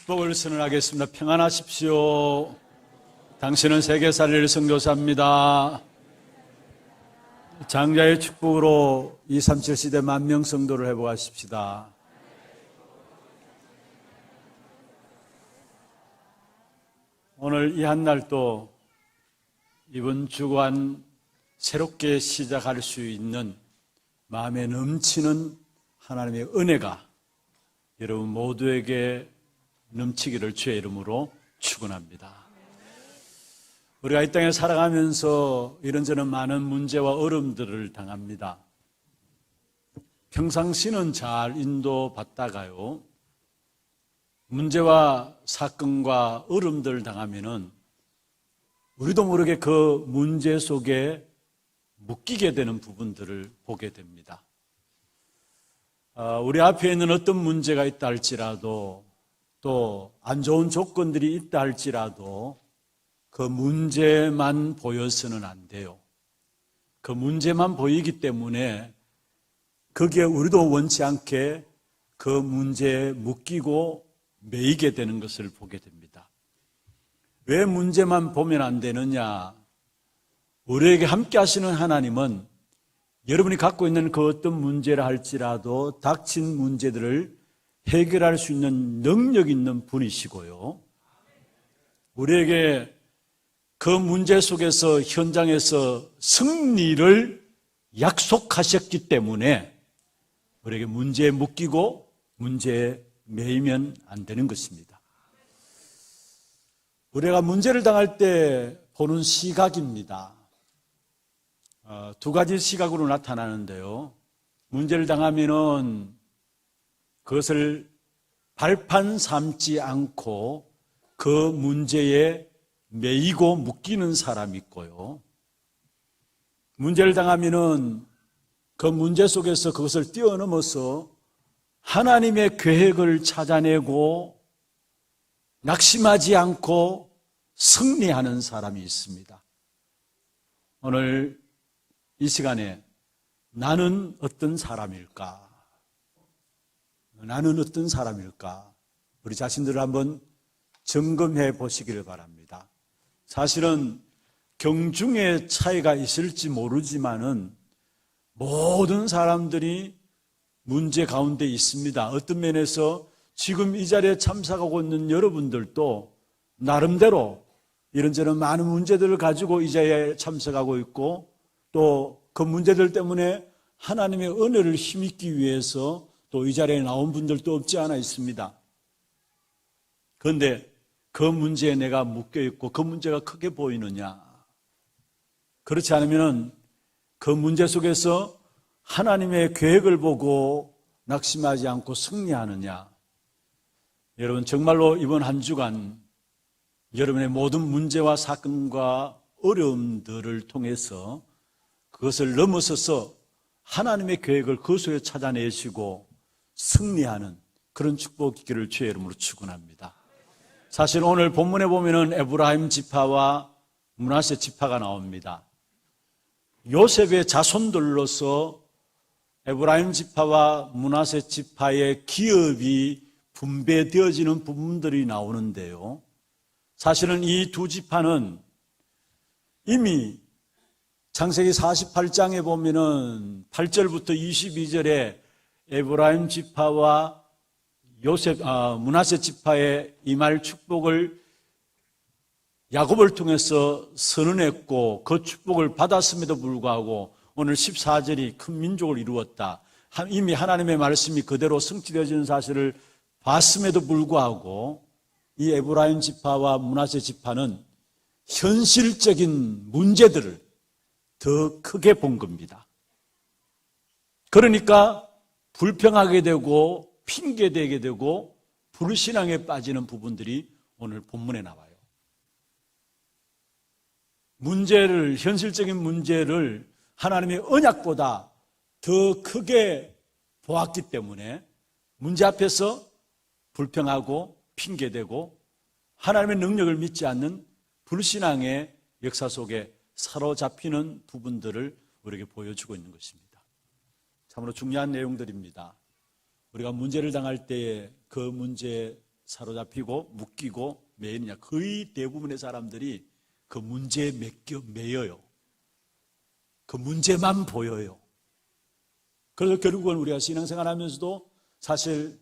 축복을 선언하겠습니다. 평안하십시오. 당신은 세계살릴 선교사입니다. 장자의 축복으로 237 시대 만명 성도를 회복하십시다. 오늘 이 한날도 이번 주간 새롭게 시작할 수 있는 마음에 넘치는 하나님의 은혜가 여러분 모두에게 넘치기를 주의 이름으로 축원합니다. 우리가 이 땅에 살아가면서 이런저런 많은 문제와 어려움들을 당합니다. 평상시는 잘 인도받다가요, 문제와 사건과 어려움들을 당하면은 우리도 모르게 그 문제 속에 묶이게 되는 부분들을 보게 됩니다. 우리 앞에 있는 어떤 문제가 있다 할지라도, 또 안 좋은 조건들이 있다 할지라도 그 문제만 보여서는 안 돼요. 그 문제만 보이기 때문에 거기에 우리도 원치 않게 그 문제에 묶이고 매이게 되는 것을 보게 됩니다. 왜 문제만 보면 안 되느냐? 우리에게 함께 하시는 하나님은 여러분이 갖고 있는 그 어떤 문제라 할지라도 닥친 문제들을 해결할 수 있는 능력 있는 분이시고요, 우리에게 그 문제 속에서 현장에서 승리를 약속하셨기 때문에 우리에게 문제에 묶이고 문제에 매이면 안 되는 것입니다. 우리가 문제를 당할 때 보는 시각입니다. 두 가지 시각으로 나타나는데요, 문제를 당하면은 그것을 발판 삼지 않고 그 문제에 매이고 묶이는 사람이 있고요, 문제를 당하면은 그 문제 속에서 그것을 뛰어넘어서 하나님의 계획을 찾아내고 낙심하지 않고 승리하는 사람이 있습니다. 오늘 이 시간에 나는 어떤 사람일까? 나는 어떤 사람일까? 우리 자신들을 한번 점검해 보시기를 바랍니다. 사실은 경중의 차이가 있을지 모르지만은 모든 사람들이 문제 가운데 있습니다. 어떤 면에서 지금 이 자리에 참석하고 있는 여러분들도 나름대로 이런저런 많은 문제들을 가지고 이 자리에 참석하고 있고, 또 그 문제들 때문에 하나님의 은혜를 힘입기 위해서 또 이 자리에 나온 분들도 없지 않아 있습니다. 그런데 그 문제에 내가 묶여있고 그 문제가 크게 보이느냐? 그렇지 않으면 그 문제 속에서 하나님의 계획을 보고 낙심하지 않고 승리하느냐? 여러분, 정말로 이번 한 주간 여러분의 모든 문제와 사건과 어려움들을 통해서 그것을 넘어서서 하나님의 계획을 그 속에 찾아내시고 승리하는 그런 축복 있기를 주의 이름으로 축원합니다. 사실 오늘 본문에 보면은 에브라임 지파와 므낫세 지파가 나옵니다. 요셉의 자손들로서 에브라임 지파와 므낫세 지파의 기업이 분배되어지는 부분들이 나오는데요, 사실은 이 두 지파는 이미 창세기 48장에 보면은 8절부터 22절에 에브라임 지파와 므낫세 지파의 임할 축복을 야곱을 통해서 선언했고 그 축복을 받았음에도 불구하고 오늘 14절이 큰 민족을 이루었다, 이미 하나님의 말씀이 그대로 성취되어지는 사실을 봤음에도 불구하고 이 에브라임 지파와 므낫세 지파는 현실적인 문제들을 더 크게 본 겁니다. 그러니까 불평하게 되고 핑계대게 되고 불신앙에 빠지는 부분들이 오늘 본문에 나와요. 문제를, 현실적인 문제를 하나님의 언약보다 더 크게 보았기 때문에 문제 앞에서 불평하고 핑계대고 하나님의 능력을 믿지 않는 불신앙의 역사 속에 사로잡히는 부분들을 우리에게 보여주고 있는 것입니다. 참으로 중요한 내용들입니다. 우리가 문제를 당할 때에 그 문제에 사로잡히고 묶이고 매이느냐. 거의 대부분의 사람들이 그 문제에 매여요. 그 문제만 보여요. 그래서 결국은 우리가 신앙생활 하면서도 사실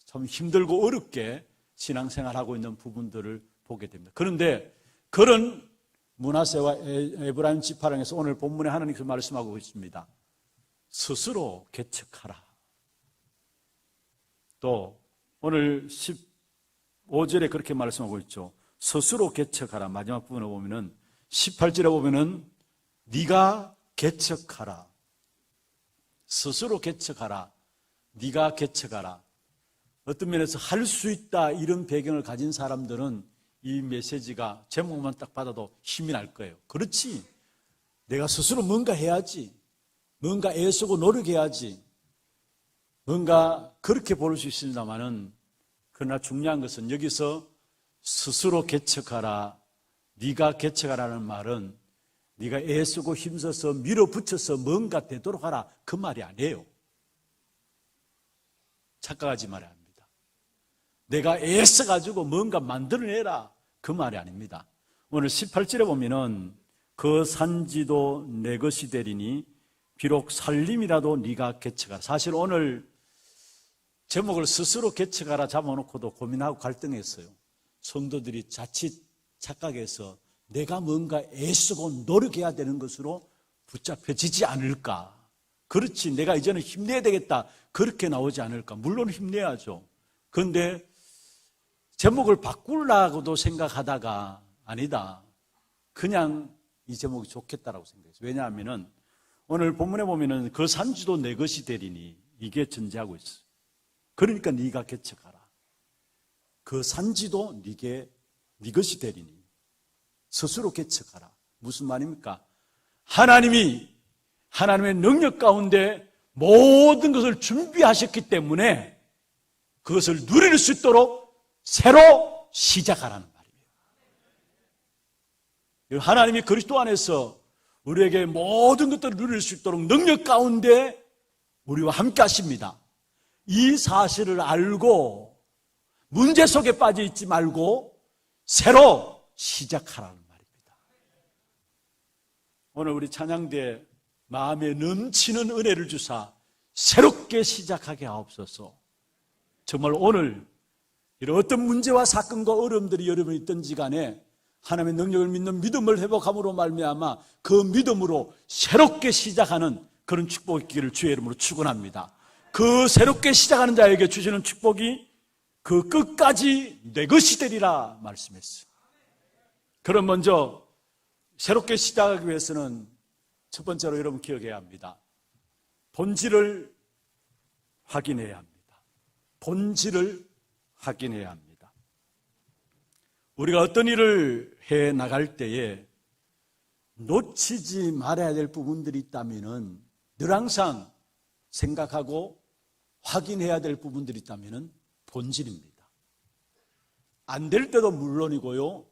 참 힘들고 어렵게 신앙생활하고 있는 부분들을 보게 됩니다. 그런데 그런 므낫세와 에브라임 지파랑에서 오늘 본문에 하나님께서 말씀하고 있습니다. 스스로 개척하라. 또 오늘 15절에 그렇게 말씀하고 있죠. 스스로 개척하라. 마지막 부분에 보면은 18절에 보면은 네가 개척하라. 스스로 개척하라. 네가 개척하라. 어떤 면에서 할 수 있다 이런 배경을 가진 사람들은 이 메시지가 제목만 딱 받아도 힘이 날 거예요. 그렇지. 내가 스스로 뭔가 해야지. 뭔가 애쓰고 노력해야지. 뭔가 그렇게 볼 수 있습니다만은 그러나 중요한 것은 여기서 스스로 개척하라. 네가 개척하라는 말은 네가 애쓰고 힘써서 밀어붙여서 뭔가 되도록 하라. 그 말이 아니에요. 착각하지 말아야 합니다. 내가 애써가지고 뭔가 만들어내라. 그 말이 아닙니다. 오늘 18절에 보면은 그 산지도 내 것이 되리니 비록 살림이라도 네가 개척하라. 사실 오늘 제목을 스스로 개척하라 잡아놓고도 고민하고 갈등했어요. 성도들이 자칫 착각해서 내가 뭔가 애쓰고 노력해야 되는 것으로 붙잡혀지지 않을까. 그렇지, 내가 이제는 힘내야 되겠다. 그렇게 나오지 않을까. 물론 힘내야죠. 그런데 제목을 바꾸려고도 생각하다가 아니다. 그냥 이 제목이 좋겠다라고 생각했어요. 왜냐하면 오늘 본문에 보면은 그 산지도 내 것이 되리니 이게 전제하고 있어요. 그러니까 네가 개척하라. 그 산지도 네 것이 되리니 스스로 개척하라. 무슨 말입니까? 하나님의 능력 가운데 모든 것을 준비하셨기 때문에 그것을 누릴 수 있도록 새로 시작하라는 말이에요. 하나님이 그리스도 안에서 우리에게 모든 것들을 누릴 수 있도록 능력 가운데 우리와 함께 하십니다. 이 사실을 알고 문제 속에 빠져 있지 말고 새로 시작하라는 말입니다. 오늘 우리 찬양대 마음에 넘치는 은혜를 주사 새롭게 시작하게 하옵소서. 정말 오늘 이런 어떤 문제와 사건과 어려움들이 여러분이 있든지 간에 하나님의 능력을 믿는 믿음을 회복함으로 말미암아 그 믿음으로 새롭게 시작하는 그런 축복의 길을 주의 이름으로 축원합니다. 그 새롭게 시작하는 자에게 주시는 축복이 그 끝까지 내 것이 되리라 말씀했어요. 그럼 먼저 새롭게 시작하기 위해서는 첫 번째로 여러분 기억해야 합니다. 본질을 확인해야 합니다. 본질을 확인해야 합니다. 우리가 어떤 일을 해 나갈 때에 놓치지 말아야 될 부분들이 있다면 늘 항상 생각하고 확인해야 될 부분들이 있다면 본질입니다. 안 될 때도 물론이고요.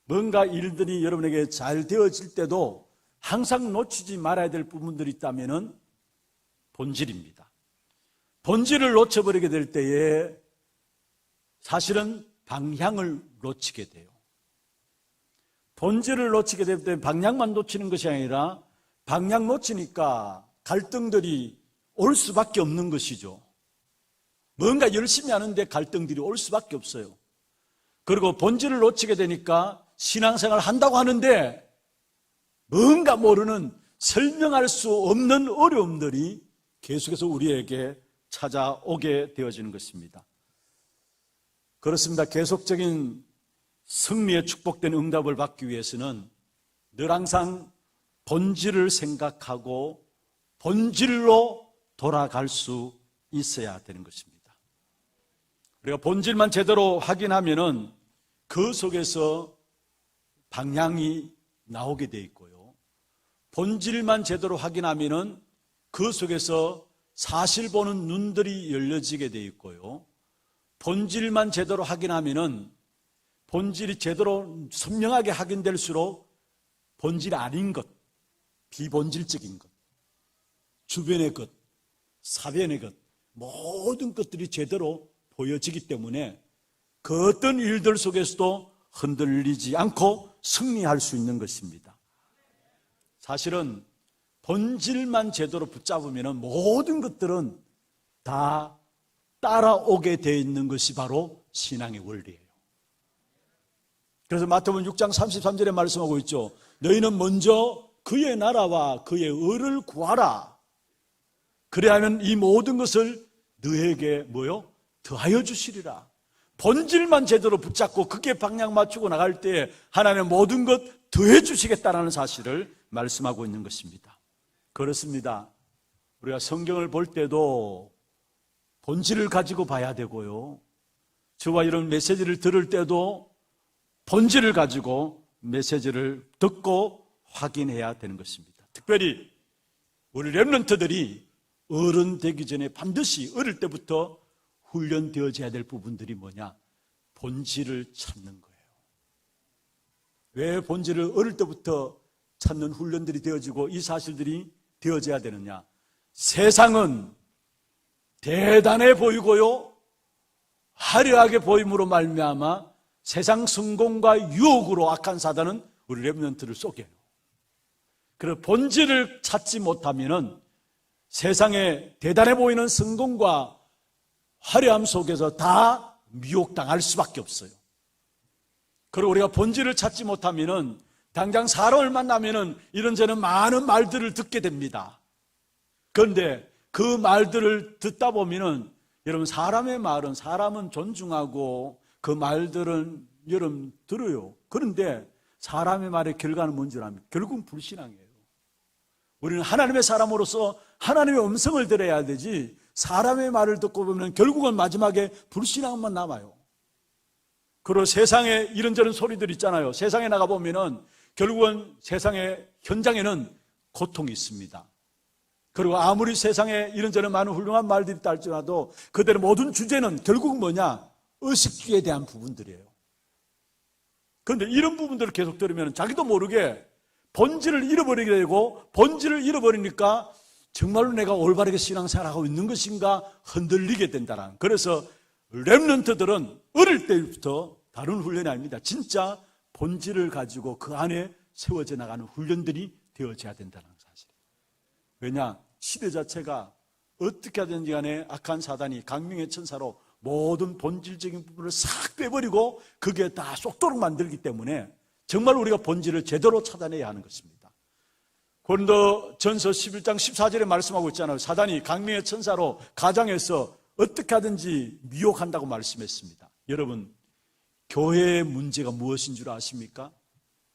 뭔가 일들이 여러분에게 잘 되어질 때도 항상 놓치지 말아야 될 부분들이 있다면 본질입니다. 본질을 놓쳐버리게 될 때에 사실은 방향을 놓치게 돼요. 본질을 놓치게 될 때 방향만 놓치는 것이 아니라 방향 놓치니까 갈등들이 올 수밖에 없는 것이죠. 뭔가 열심히 하는데 갈등들이 올 수밖에 없어요. 그리고 본질을 놓치게 되니까 신앙생활을 한다고 하는데 뭔가 모르는 설명할 수 없는 어려움들이 계속해서 우리에게 찾아오게 되어지는 것입니다. 그렇습니다. 계속적인 승리에 축복된 응답을 받기 위해서는 늘 항상 본질을 생각하고 본질로 돌아갈 수 있어야 되는 것입니다. 우리가 본질만 제대로 확인하면은 그 속에서 방향이 나오게 돼 있고요. 본질만 제대로 확인하면은 그 속에서 사실 보는 눈들이 열려지게 돼 있고요. 본질만 제대로 확인하면은 본질이 제대로 선명하게 확인될수록 본질이 아닌 것, 비본질적인 것, 주변의 것, 사변의 것, 모든 것들이 제대로 보여지기 때문에 그 어떤 일들 속에서도 흔들리지 않고 승리할 수 있는 것입니다. 사실은 본질만 제대로 붙잡으면 모든 것들은 다 따라오게 되어 있는 것이 바로 신앙의 원리예요. 그래서 마태복음 6장 33절에 말씀하고 있죠. 너희는 먼저 그의 나라와 그의 의를 구하라. 그래야면 이 모든 것을 너에게 뭐요? 더하여 주시리라. 본질만 제대로 붙잡고 그게 방향 맞추고 나갈 때 하나님은 모든 것 더해 주시겠다라는 사실을 말씀하고 있는 것입니다. 그렇습니다. 우리가 성경을 볼 때도 본질을 가지고 봐야 되고요. 저와 이런 메시지를 들을 때도 본질을 가지고 메시지를 듣고 확인해야 되는 것입니다. 특별히 우리 렘넌트들이 어른 되기 전에 반드시 어릴 때부터 훈련되어져야 될 부분들이 뭐냐? 본질을 찾는 거예요. 왜 본질을 어릴 때부터 찾는 훈련들이 되어지고 이 사실들이 되어져야 되느냐? 세상은 대단해 보이고요, 화려하게 보임으로 말미암아 세상 성공과 유혹으로 악한 사단은 우리 렘넌트를 속여요. 그래서 본질을 찾지 못하면은 세상에 대단해 보이는 성공과 화려함 속에서 다 미혹당할 수밖에 없어요. 그리고 우리가 본질을 찾지 못하면은 당장 사람을 만나면은 이런저런 많은 말들을 듣게 됩니다. 그런데 그 말들을 듣다 보면은 여러분, 사람의 말은 사람은 존중하고 그 말들은 여러분 들어요. 그런데 사람의 말의 결과는 뭔지 압니까? 결국은 불신앙이에요. 우리는 하나님의 사람으로서 하나님의 음성을 들어야 되지, 사람의 말을 듣고 보면 결국은 마지막에 불신앙만 남아요. 그리고 세상에 이런저런 소리들 있잖아요. 세상에 나가보면은 결국은 세상의 현장에는 고통이 있습니다. 그리고 아무리 세상에 이런저런 많은 훌륭한 말들이 있다 할지라도 그들의 모든 주제는 결국은 뭐냐? 의식주의에 대한 부분들이에요. 그런데 이런 부분들을 계속 들으면 자기도 모르게 본질을 잃어버리게 되고, 본질을 잃어버리니까 정말로 내가 올바르게 신앙생활하고 있는 것인가 흔들리게 된다는. 그래서 렘넌트들은 어릴 때부터 다른 훈련이 아닙니다. 진짜 본질을 가지고 그 안에 세워져 나가는 훈련들이 되어져야 된다는 사실. 왜냐? 시대 자체가 어떻게 하든지 간에 악한 사단이 강명의 천사로 모든 본질적인 부분을 싹 빼버리고 그게 다 쏙도록 만들기 때문에 정말 우리가 본질을 제대로 찾아내야 하는 것입니다. 고린도전서 11장 14절에 말씀하고 있잖아요. 사단이 강명의 천사로 가장해서 어떻게 하든지 미혹한다고 말씀했습니다. 여러분, 교회의 문제가 무엇인 줄 아십니까?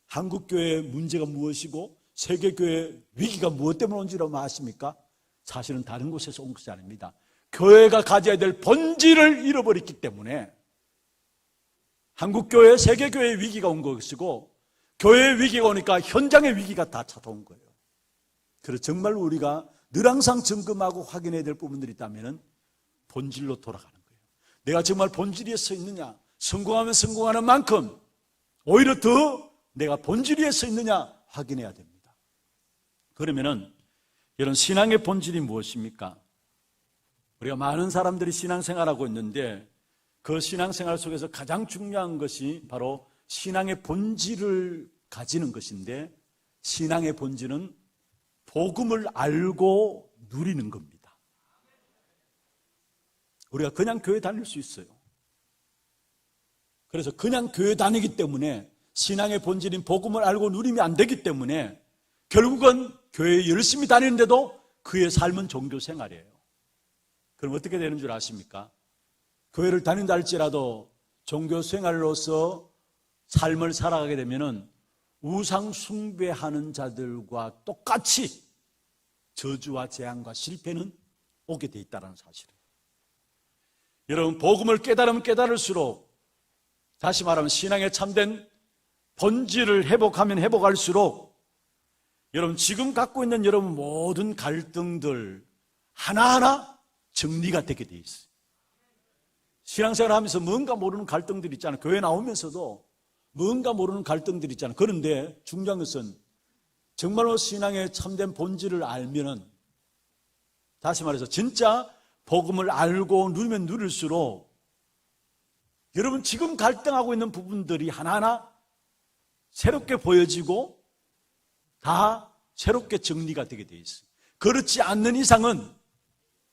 한국교회의 문제가 무엇이고 세계교회의 위기가 무엇 때문에 온 줄 아십니까? 사실은 다른 곳에서 온 것이 아닙니다. 교회가 가져야 될 본질을 잃어버렸기 때문에 한국교회, 세계교회의 위기가 온 것이고, 교회의 위기가 오니까 현장의 위기가 다 찾아온 거예요. 그래서 정말 우리가 늘 항상 점검하고 확인해야 될 부분들이 있다면 본질로 돌아가는 거예요. 내가 정말 본질 위에 서 있느냐? 성공하면 성공하는 만큼 오히려 더 내가 본질 위에 서 있느냐 확인해야 됩니다. 그러면은 이런 신앙의 본질이 무엇입니까? 우리가 많은 사람들이 신앙생활하고 있는데 그 신앙생활 속에서 가장 중요한 것이 바로 신앙의 본질을 가지는 것인데, 신앙의 본질은 복음을 알고 누리는 겁니다. 우리가 그냥 교회 다닐 수 있어요. 그래서 그냥 교회 다니기 때문에 신앙의 본질인 복음을 알고 누리면 안 되기 때문에 결국은 교회에 열심히 다니는데도 그의 삶은 종교생활이에요. 그럼 어떻게 되는 줄 아십니까? 교회를 다닌다 할지라도 종교생활로서 삶을 살아가게 되면은 우상 숭배하는 자들과 똑같이 저주와 재앙과 실패는 오게 돼 있다는 사실이에요. 여러분, 복음을 깨달으면 깨달을수록, 다시 말하면 신앙에 참된 본질을 회복하면 회복할수록 여러분, 지금 갖고 있는 여러분 모든 갈등들 하나하나 정리가 되게 돼 있어요. 신앙생활 하면서 뭔가 모르는 갈등들이 있잖아요. 교회 나오면서도 뭔가 모르는 갈등들이 있잖아요. 그런데 중요한 것은 정말로 신앙의 참된 본질을 알면은, 다시 말해서 진짜 복음을 알고 누리면 누릴수록 여러분 지금 갈등하고 있는 부분들이 하나하나 새롭게 보여지고 다 새롭게 정리가 되게 되어 있어요. 그렇지 않는 이상은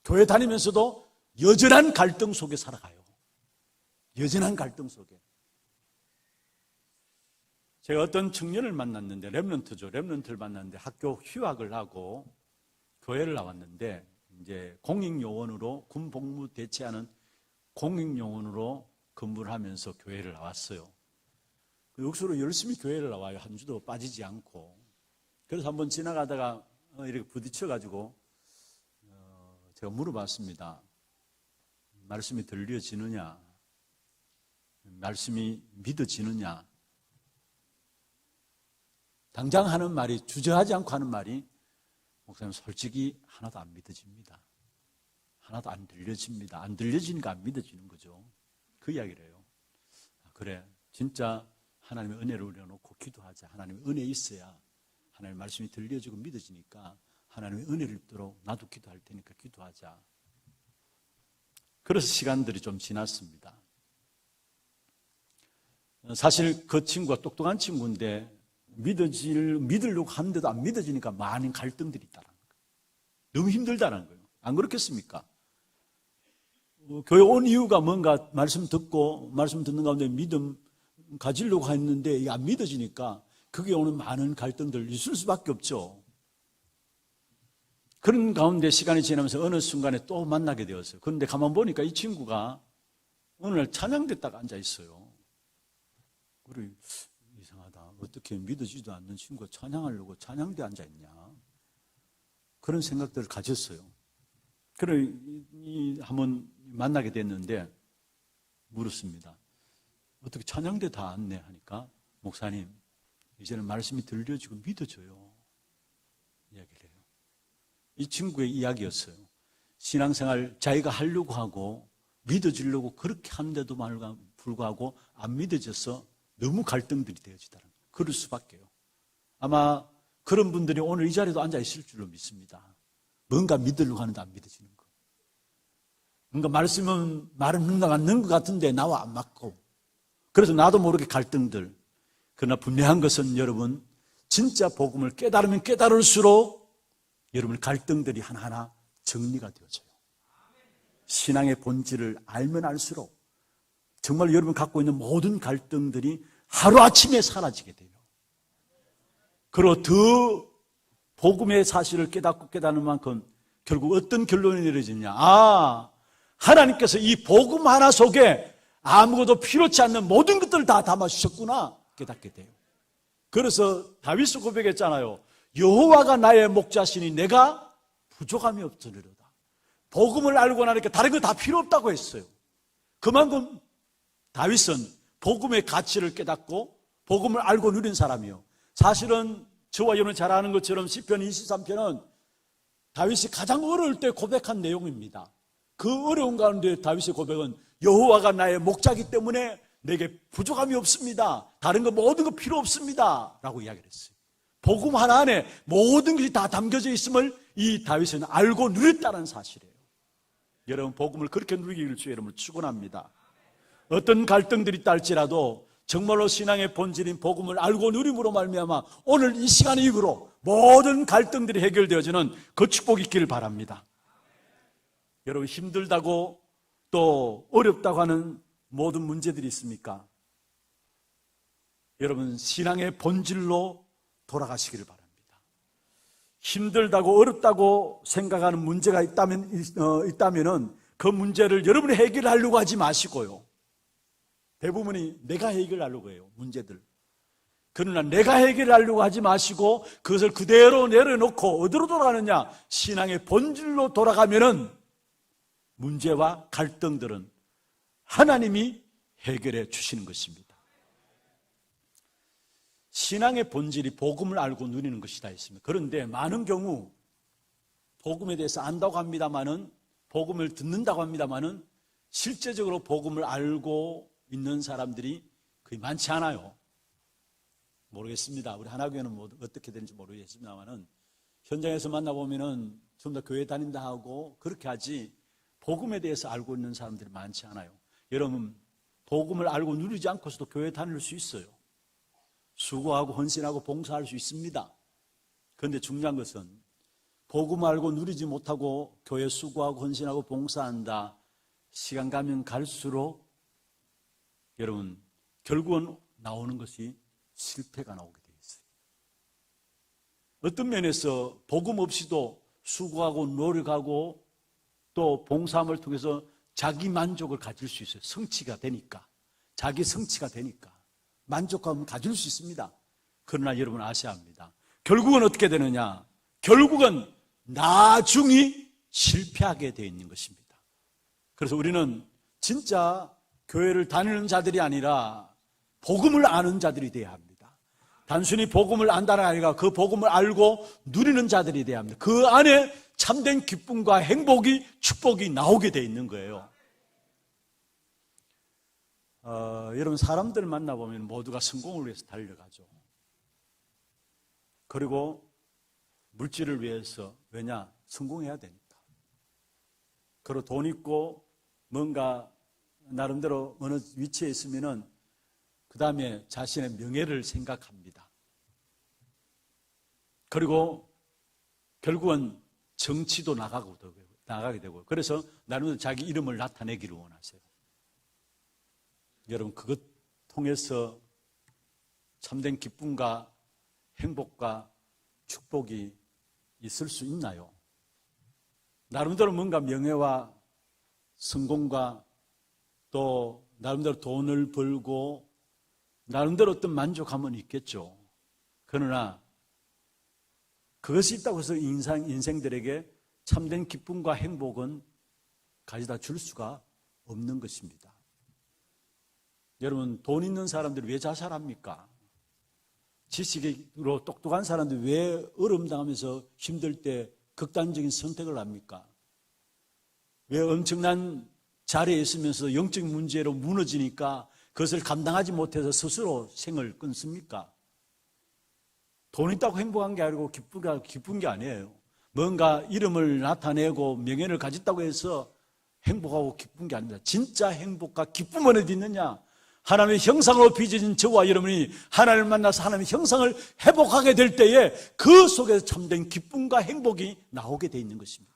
교회 다니면서도 여전한 갈등 속에 살아가요. 여전한 갈등 속에. 제가 어떤 청년을 만났는데, 랩런트를 만났는데 학교 휴학을 하고 교회를 나왔는데, 이제 공익요원으로, 군복무 대체하는 공익요원으로 근무를 하면서 교회를 나왔어요. 역수로 열심히 교회를 나와요. 한 주도 빠지지 않고. 그래서 한번 지나가다가 이렇게 부딪혀가지고 제가 물어봤습니다. 말씀이 들려지느냐? 말씀이 믿어지느냐? 당장 하는 말이, 주저하지 않고 하는 말이, 목사님 솔직히 하나도 안 믿어집니다. 하나도 안 들려집니다. 안 들려지니까 안 믿어지는 거죠. 그 이야기를 해요. 그래, 진짜 하나님의 은혜를 우려놓고 기도하자. 하나님의 은혜 있어야 하나님의 말씀이 들려지고 믿어지니까 하나님의 은혜를 입도록 나도 기도할 테니까 기도하자. 그래서 시간들이 좀 지났습니다. 사실 그 친구가 똑똑한 친구인데 믿으려고 하는데도 안 믿어지니까 많은 갈등들이 있다는 거예요. 너무 힘들다는 거예요. 안 그렇겠습니까? 교회 온 이유가 뭔가 말씀 듣는 가운데 믿음 가지려고 했는데 이게 안 믿어지니까 그게 오는 많은 갈등들 있을 수밖에 없죠. 그런 가운데 시간이 지나면서 어느 순간에 또 만나게 되었어요. 그런데 가만 보니까 이 친구가 어느 날 찬양됐다가 앉아 있어요. 그래, 이상하다. 어떻게 믿어지지도 않는 친구가 찬양하려고 찬양대에 앉아 있냐. 그런 생각들을 가졌어요. 그래, 한번 만나게 됐는데 물었습니다. 어떻게 찬양대 다 왔네 하니까, 목사님, 이제는 말씀이 들려지고 믿어져요. 이야기를 해요. 이 친구의 이야기였어요. 신앙생활 자기가 하려고 하고 믿어지려고 그렇게 하는데도 불구하고 안 믿어져서 너무 갈등들이 되어지더라고요. 그럴 수밖에요. 아마 그런 분들이 오늘 이 자리에도 앉아 있을 줄로 믿습니다. 뭔가 믿으려고 하는데 안 믿어지는 거. 뭔가 말씀은 말은 맞는 것 같은데 나와 안 맞고. 그래서 나도 모르게 갈등들. 그러나 분명한 것은 여러분, 진짜 복음을 깨달으면 깨달을수록 여러분 갈등들이 하나하나 정리가 되어져요. 신앙의 본질을 알면 알수록 정말 여러분 갖고 있는 모든 갈등들이 하루아침에 사라지게 돼요. 그리고 더 복음의 사실을 깨닫고 깨닫는 만큼 결국 어떤 결론이 내려지느냐. 하나님께서 이 복음 하나 속에 아무것도 필요치 않는 모든 것들을 다 담아주셨구나 깨닫게 돼요. 그래서 다윗이 고백했잖아요. 여호와가 나의 목자시니 내가 부족함이 없으리로다. 복음을 알고 나니까 다른 거 다 필요 없다고 했어요. 그만큼 다윗은 복음의 가치를 깨닫고 복음을 알고 누린 사람이요. 사실은 저와 여러분 잘 아는 것처럼 시편 23편은 다윗이 가장 어려울 때 고백한 내용입니다. 그 어려운 가운데 다윗의 고백은 여호와가 나의 목자이기 때문에 내게 부족함이 없습니다. 다른 거 모든 거 필요 없습니다. 라고 이야기를 했어요. 복음 하나 안에 모든 것이 다 담겨져 있음을 이 다윗은 알고 누렸다는 사실이에요. 여러분 복음을 그렇게 누리기를 주의 이름으로 축원합니다. 어떤 갈등들이 있다 할지라도 정말로 신앙의 본질인 복음을 알고 누림으로 말미암아 오늘 이 시간 이후로 모든 갈등들이 해결되어지는 그 축복이 있기를 바랍니다. 여러분 힘들다고 또 어렵다고 하는 모든 문제들이 있습니까? 여러분 신앙의 본질로 돌아가시기를 바랍니다. 힘들다고 어렵다고 생각하는 문제가 있다면은 그 문제를 여러분이 해결하려고 하지 마시고요. 대부분이 내가 해결하려고 해요. 문제들. 그러나 내가 해결하려고 하지 마시고 그것을 그대로 내려놓고 어디로 돌아가느냐? 신앙의 본질로 돌아가면은 문제와 갈등들은 하나님이 해결해 주시는 것입니다. 신앙의 본질이 복음을 알고 누리는 것이다 했습니다. 그런데 많은 경우 복음에 대해서 안다고 합니다마는, 복음을 듣는다고 합니다마는 실제적으로 복음을 알고 있는 사람들이 거의 많지 않아요. 모르겠습니다. 우리 하나교회는 뭐 어떻게 되는지 모르겠습니다만은 현장에서 만나보면은 좀 더 교회 다닌다 하고 그렇게 하지 복음에 대해서 알고 있는 사람들이 많지 않아요. 여러분 복음을 알고 누리지 않고서도 교회 다닐 수 있어요. 수고하고 헌신하고 봉사할 수 있습니다. 그런데 중요한 것은 복음 알고 누리지 못하고 교회 수고하고 헌신하고 봉사한다. 시간 가면 갈수록 여러분 결국은 나오는 것이 실패가 나오게 되어 있어요. 어떤 면에서 복음 없이도 수고하고 노력하고 또 봉사함을 통해서 자기 만족을 가질 수 있어요. 성취가 되니까. 자기 성취가 되니까. 만족감을 가질 수 있습니다. 그러나 여러분 아셔야 합니다. 결국은 어떻게 되느냐? 결국은 나중에 실패하게 되어 있는 것입니다. 그래서 우리는 진짜 교회를 다니는 자들이 아니라 복음을 아는 자들이 되어야 합니다. 단순히 복음을 안다는 아니라 그 복음을 알고 누리는 자들이 되어야 합니다. 그 안에 참된 기쁨과 행복이, 축복이 나오게 되어 있는 거예요. 여러분 사람들 만나보면 모두가 성공을 위해서 달려가죠. 그리고 물질을 위해서, 왜냐? 성공해야 되니까. 그리고 돈 있고 뭔가 나름대로 어느 위치에 있으면은 그 다음에 자신의 명예를 생각합니다. 그리고 결국은 정치도 나가게 되고, 그래서 나름대로 자기 이름을 나타내기를 원하세요. 여러분 그것 통해서 참된 기쁨과 행복과 축복이 있을 수 있나요? 나름대로 뭔가 명예와 성공과 또 나름대로 돈을 벌고 나름대로 어떤 만족함은 있겠죠. 그러나 그것이 있다고 해서 인생들에게 참된 기쁨과 행복은 가져다 줄 수가 없는 것입니다. 여러분 돈 있는 사람들이 왜 자살합니까? 지식으로 똑똑한 사람들이 왜 어려움 당하면서 힘들 때 극단적인 선택을 합니까? 왜 엄청난 자리에 있으면서 영적인 문제로 무너지니까 그것을 감당하지 못해서 스스로 생을 끊습니까? 돈 있다고 행복한 게 아니고 기쁜 게 아니에요. 뭔가 이름을 나타내고 명예를 가졌다고 해서 행복하고 기쁜 게 아닙니다. 진짜 행복과 기쁨은 어디 있느냐? 하나님의 형상으로 빚어진 저와 여러분이 하나님을 만나서 하나님의 형상을 회복하게 될 때에 그 속에서 참된 기쁨과 행복이 나오게 돼 있는 것입니다.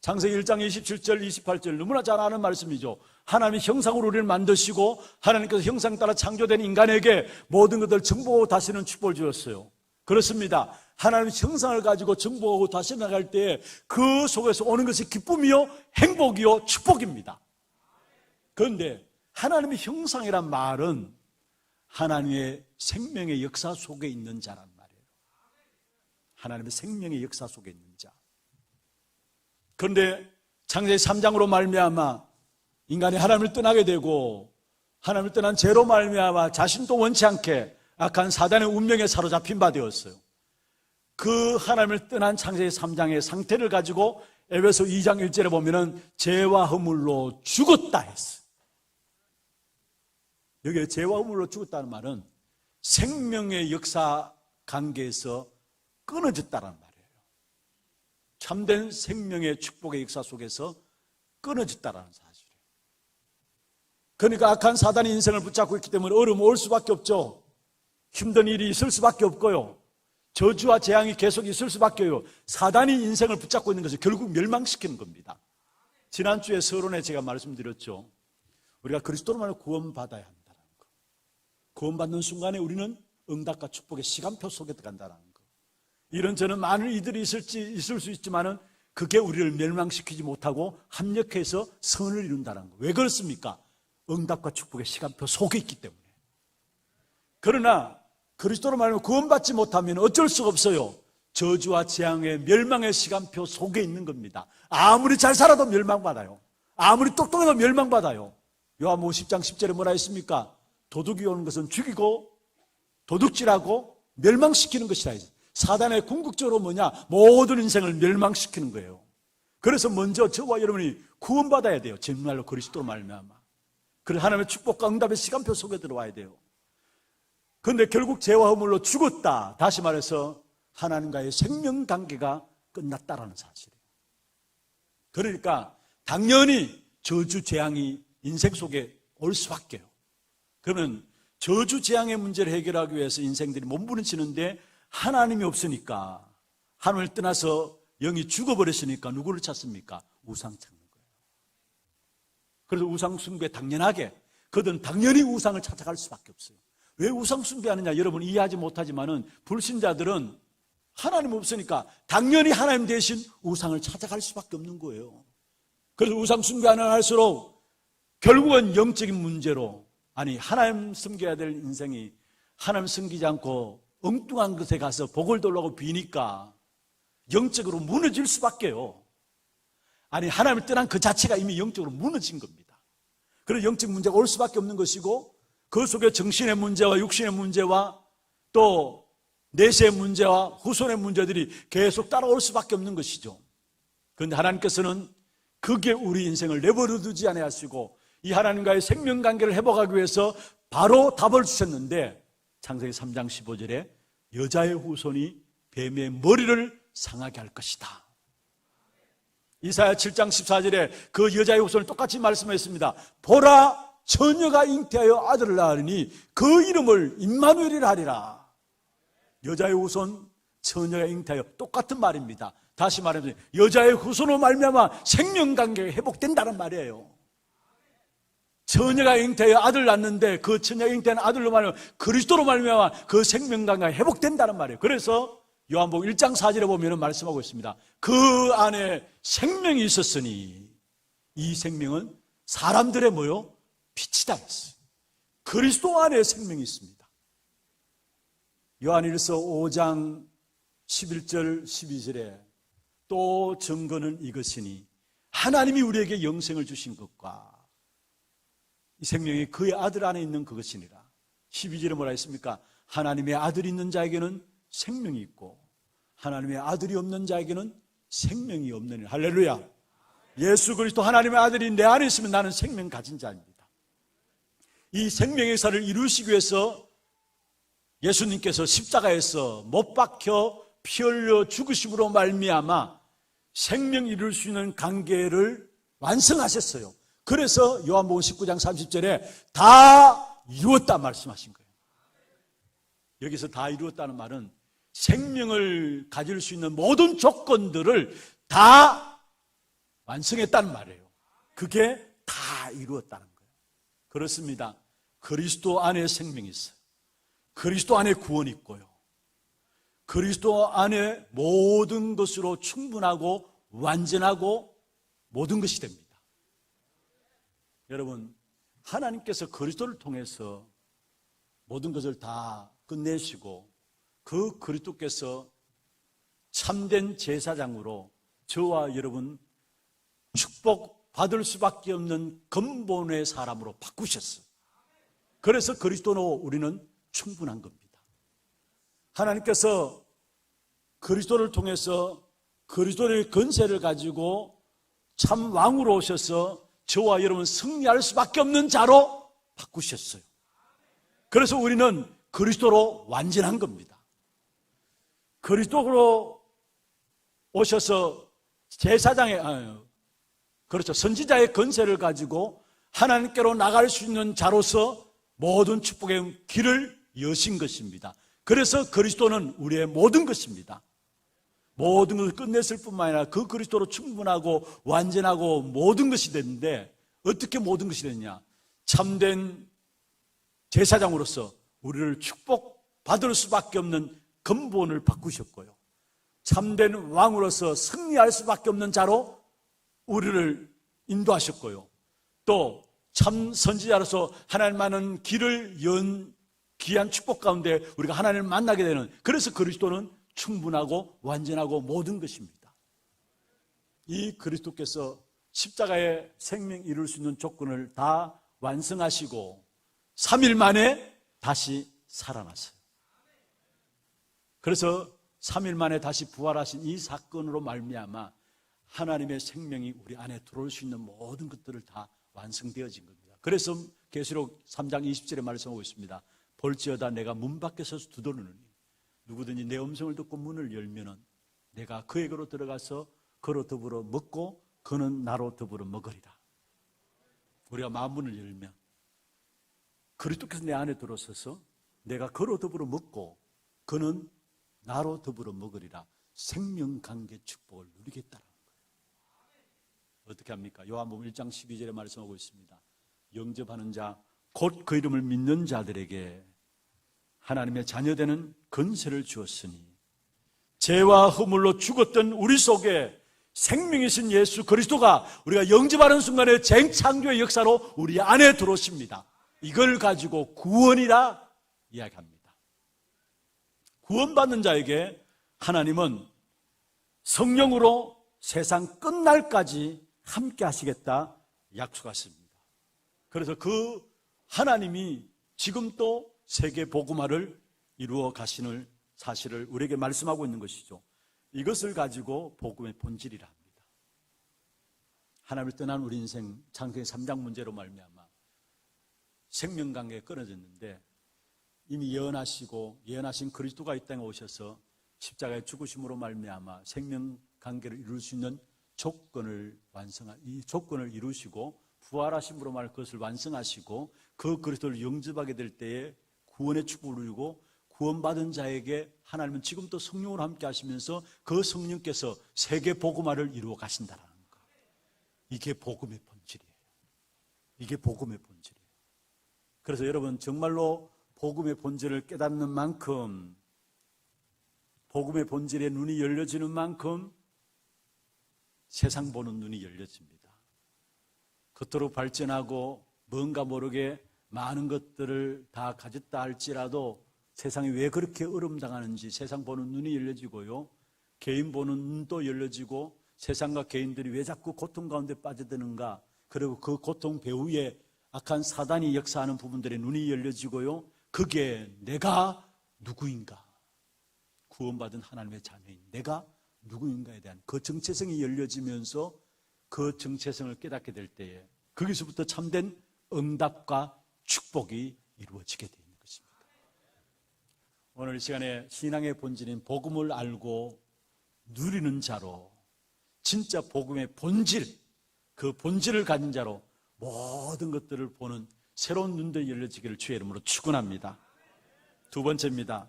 창세기 1장 27절 28절 너무나 잘 아는 말씀이죠. 하나님의 형상으로 우리를 만드시고 하나님께서 형상 따라 창조된 인간에게 모든 것을 정복하고 다스리는 축복을 주셨어요. 그렇습니다. 하나님의 형상을 가지고 정복하고 다스려 나갈 때 그 속에서 오는 것이 기쁨이요 행복이요 축복입니다. 그런데 하나님의 형상이란 말은 하나님의 생명의 역사 속에 있는 자란 말이에요. 하나님의 생명의 역사 속에 있는 자. 그런데 창세기 3장으로 말미암아 인간이 하나님을 떠나게 되고 하나님을 떠난 죄로 말미암아 자신도 원치 않게 악한 사단의 운명에 사로잡힌 바 되었어요. 그 하나님을 떠난 창세기 3장의 상태를 가지고 에베소 2장 1절에 보면은 죄와 허물로 죽었다 했어요. 여기에 죄와 허물로 죽었다는 말은 생명의 역사 관계에서 끊어졌다는 말이에요. 참된 생명의 축복의 역사 속에서 끊어졌다는 사실이에요. 그러니까 악한 사단이 인생을 붙잡고 있기 때문에 어려움이 올 수밖에 없죠. 힘든 일이 있을 수밖에 없고요. 저주와 재앙이 계속 있을 수밖에 없고요. 사단이 인생을 붙잡고 있는 것을 결국 멸망시키는 겁니다. 지난주에 서론에 제가 말씀드렸죠. 우리가 그리스도로 말하면 구원받아야 한다는 거. 구원받는 순간에 우리는 응답과 축복의 시간표 속에 들어간다는 거. 이런저런 많은 이들이 있을 수 있지만은 그게 우리를 멸망시키지 못하고 합력해서 선을 이룬다는 거. 왜 그렇습니까? 응답과 축복의 시간표 속에 있기 때문에. 그러나 그리스도로 말하면 구원받지 못하면 어쩔 수가 없어요. 저주와 재앙의 멸망의 시간표 속에 있는 겁니다. 아무리 잘 살아도 멸망받아요. 아무리 똑똑해도 멸망받아요. 요한복음 10장 10절에 뭐라 했습니까? 도둑이 오는 것은 죽이고 도둑질하고 멸망시키는 것이라 했어요. 사단의 궁극적으로 뭐냐? 모든 인생을 멸망시키는 거예요. 그래서 먼저 저와 여러분이 구원받아야 돼요. 정말로 그리스도로 말미암아. 그래서 하나님의 축복과 응답의 시간표 속에 들어와야 돼요. 그런데 결국 죄와 허물로 죽었다. 다시 말해서 하나님과의 생명관계가 끝났다라는 사실이에요. 그러니까 당연히 저주 재앙이 인생 속에 올 수밖에요. 그러면 저주 재앙의 문제를 해결하기 위해서 인생들이 몸부림치는데 하나님이 없으니까, 하나님을 떠나서 영이 죽어버렸으니까 누구를 찾습니까? 우상 찾는 거예요. 그래서 우상 숭배 당연하게 그들은 당연히 우상을 찾아갈 수밖에 없어요. 왜 우상 숭배하느냐 여러분 이해하지 못하지만은 불신자들은 하나님 없으니까 당연히 하나님 대신 우상을 찾아갈 수밖에 없는 거예요. 그래서 우상 숭배하는 할수록 결국은 영적인 문제로, 아니 하나님 섬겨야 될 인생이 하나님 섬기지 않고 엉뚱한 것에 가서 복을 돌라고 비니까 영적으로 무너질 수밖에요. 아니 하나님을 떠난 그 자체가 이미 영적으로 무너진 겁니다. 그래서 영적 문제가 올 수밖에 없는 것이고, 그 속에 정신의 문제와 육신의 문제와 또 내세의 문제와 후손의 문제들이 계속 따라올 수밖에 없는 것이죠. 그런데 하나님께서는 그게 우리 인생을 내버려 두지 아니하시고 이 하나님과의 생명관계를 회복하기 위해서 바로 답을 주셨는데, 창세기 3장 15절에 여자의 후손이 뱀의 머리를 상하게 할 것이다. 이사야 7장 14절에 그 여자의 후손을 똑같이 말씀했습니다. 보라, 처녀가 잉태하여 아들을 낳으니 그 이름을 임마누엘이라 하리라. 여자의 후손, 처녀가 잉태하여 똑같은 말입니다. 다시 말하면 여자의 후손으로 말미암아 생명관계가 회복된다는 말이에요. 처녀가 잉태하여 아들을 낳는데 그 처녀가 잉태한 아들로 말미암아 그리스도로 말미암아 그 생명관계가 회복된다는 말이에요. 그래서 요한복음 1장 4절에 보면 말씀하고 있습니다. 그 안에 생명이 있었으니 이 생명은 사람들의 뭐요? 빛이다 했어요. 그리스도 안에 생명이 있습니다. 요한일서 5장 11절 12절에 또 증거는 이것이니 하나님이 우리에게 영생을 주신 것과 이 생명이 그의 아들 안에 있는 그것이니라. 12절에 뭐라 했습니까? 하나님의 아들이 있는 자에게는 생명이 있고 하나님의 아들이 없는 자에게는 생명이 없느니라. 할렐루야. 예수 그리스도 하나님의 아들이 내 안에 있으면 나는 생명 가진 자입니다. 이 생명의 사를 이루시기 위해서 예수님께서 십자가에서 못 박혀 피 흘려 죽으심으로 말미암아 생명 이룰 수 있는 관계를 완성하셨어요. 그래서 요한복음 19장 30절에 다 이루었다 말씀하신 거예요. 여기서 다 이루었다는 말은 생명을 가질 수 있는 모든 조건들을 다 완성했다는 말이에요. 그게 다 이루었다는 거예요. 그렇습니다. 그리스도 안에 생명이 있어요. 그리스도 안에 구원이 있고요. 그리스도 안에 모든 것으로 충분하고 완전하고 모든 것이 됩니다. 여러분, 하나님께서 그리스도를 통해서 모든 것을 다 끝내시고 그 그리스도께서 참된 제사장으로 저와 여러분 축복받을 수밖에 없는 근본의 사람으로 바꾸셨어요. 그래서 그리스도로 우리는 충분한 겁니다. 하나님께서 그리스도를 통해서 그리스도의 권세를 가지고 참 왕으로 오셔서 저와 여러분 승리할 수밖에 없는 자로 바꾸셨어요. 그래서 우리는 그리스도로 완전한 겁니다. 그리스도로 오셔서 제사장의 그렇죠. 선지자의 권세를 가지고 하나님께로 나갈 수 있는 자로서 모든 축복의 길을 여신 것입니다. 그래서 그리스도는 우리의 모든 것입니다. 모든 것을 끝냈을 뿐만 아니라 그 그리스도로 충분하고 완전하고 모든 것이 됐는데, 어떻게 모든 것이 됐냐? 참된 제사장으로서 우리를 축복받을 수밖에 없는 근본을 바꾸셨고요. 참된 왕으로서 승리할 수밖에 없는 자로 우리를 인도하셨고요. 또 참 선지자로서 하나님만은 길을 연 귀한 축복 가운데 우리가 하나님을 만나게 되는, 그래서 그리스도는 충분하고 완전하고 모든 것입니다. 이 그리스도께서 십자가의 생명 이룰 수 있는 조건을 다 완성하시고 3일 만에 다시 살아났어요. 그래서 3일 만에 다시 부활하신 이 사건으로 말미암아 하나님의 생명이 우리 안에 들어올 수 있는 모든 것들을 다 완성되어진 겁니다. 그래서 계시록 3장 20절에 말씀하고 있습니다. 볼지어다 내가 문 밖에 서서 두드리노니 누구든지 내 음성을 듣고 문을 열면은 내가 그에게로 들어가서 그로 더불어 먹고 그는 나로 더불어 먹으리라. 우리가 마음문을 열면 그리스도께서 내 안에 들어서서 내가 그로 더불어 먹고 그는 나로 더불어 먹으리라. 생명관계 축복을 누리겠다는 거예요. 어떻게 합니까? 요한복음 1장 12절에 말씀하고 있습니다. 영접하는 자, 곧 그 이름을 믿는 자들에게 하나님의 자녀되는 권세를 주었으니 죄와 허물로 죽었던 우리 속에 생명이신 예수 그리스도가 우리가 영접하는 순간에 재창조의 역사로 우리 안에 들어오십니다. 이걸 가지고 구원이라 이야기합니다. 구원받는 자에게 하나님은 성령으로 세상 끝날까지 함께 하시겠다 약속하십니다. 그래서 그 하나님이 지금 또 세계 복음화를 이루어 가시는 사실을 우리에게 말씀하고 있는 것이죠. 이것을 가지고 복음의 본질이라 합니다. 하나님을 떠난 우리 인생 창세기 3장 문제로 말미암아 생명관계가 끊어졌는데 이미 예언하신 그리스도가 이 땅에 오셔서 십자가의 죽으심으로 말미암아 생명관계를 이룰 수 있는 이 조건을 이루시고 부활하심으로 말 그것을 완성하시고 그 그리스도를 영접하게 될 때에 구원의 축복을 누리고 구원받은 자에게 하나님은 지금도 성령으로 함께 하시면서 그 성령께서 세계 복음화를 이루어 가신다는 것. 이게 복음의 본질이에요. 이게 복음의 본질이에요. 그래서 여러분 정말로 복음의 본질을 깨닫는 만큼, 복음의 본질에 눈이 열려지는 만큼 세상 보는 눈이 열려집니다. 겉으로 발전하고 뭔가 모르게 많은 것들을 다 가졌다 할지라도 세상이 왜 그렇게 어려움당하는지 세상 보는 눈이 열려지고요, 개인 보는 눈도 열려지고 세상과 개인들이 왜 자꾸 고통 가운데 빠져드는가, 그리고 그 고통 배후에 악한 사단이 역사하는 부분들의 눈이 열려지고요, 그게 내가 누구인가, 구원받은 하나님의 자녀인 내가 누구인가에 대한 그 정체성이 열려지면서 그 정체성을 깨닫게 될 때에 거기서부터 참된 응답과 축복이 이루어지게 됩니다. 오늘 이 시간에 신앙의 본질인 복음을 알고 누리는 자로, 진짜 복음의 본질, 그 본질을 가진 자로 모든 것들을 보는 새로운 눈들이 열려지기를 주의 이름으로 축원합니다. 두 번째입니다.